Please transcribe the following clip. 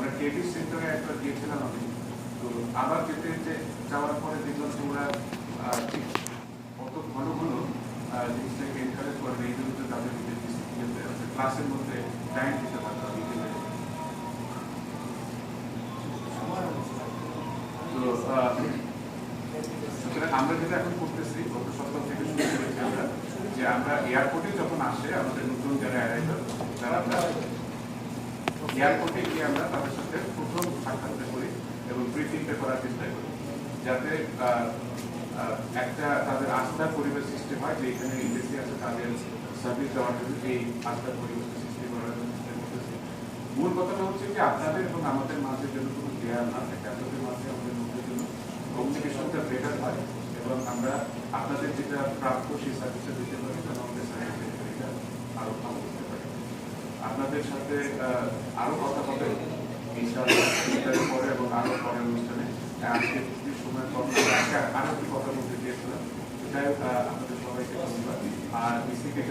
আমরা কেবি সেন্টারে একবার গিয়েছিলাম আমি, তো আবার যেতে যাওয়ার পরে দেখলাম তোমরা ঠিক কত ঘন ঘন জিনিসটাকে এনকারেজ করে এই জন্য তাদের ক্লাসের মধ্যে টাইম দিতে পারতাম বিকেলে। তো সুতরাং আমরা যেটা এখন করতেছি গত সপ্তাহ থেকে শুরু করেছি আমরা, যে আমরা এয়ারপোর্টে যখন আসে আমাদের নতুন যারা অ্যারাইভাল তারা আমরা এয়ারপোর্টে গিয়ে আমরা তাদের সাথে প্রথম সাক্ষাৎ করি এবং ব্রিফিংটা করার চেষ্টা করি, যাতে একটা তাদের আস্থার পরিবেশ সৃষ্টি হয় যে এখানে এমবেসি আছে, তাদের সার্ভিস দেওয়ার জন্য এই আস্থার পরিবেশটা সৃষ্টি করার জন্য চেষ্টা করতেছি। মূল কথাটা হচ্ছে যে আপনাদের এবং আমাদের মাঝে যেন কোনো দেয়াল না থাকে, আপনাদের মাঝে আমাদের মধ্যে যেন কমিউনিকেশনটা বেটার হয় এবং আমরা আপনাদের যেটা প্রাপ্য সেই সার্ভিসটা দিতে পারি, যেন আমাদের সার্ভিসটা আরো ভালো করতে পারি। আপনাদের সাথে আরো কথা হবে ইনশাআল্লাহ পরে এবং আরো পরের অনুষ্ঠানে। আজকে কিছু সময় আরো একটু কথা বলতে চেয়েছিলাম, যাই হোক আপনাদের সবাইকে ধন্যবাদ। আর বিসিকে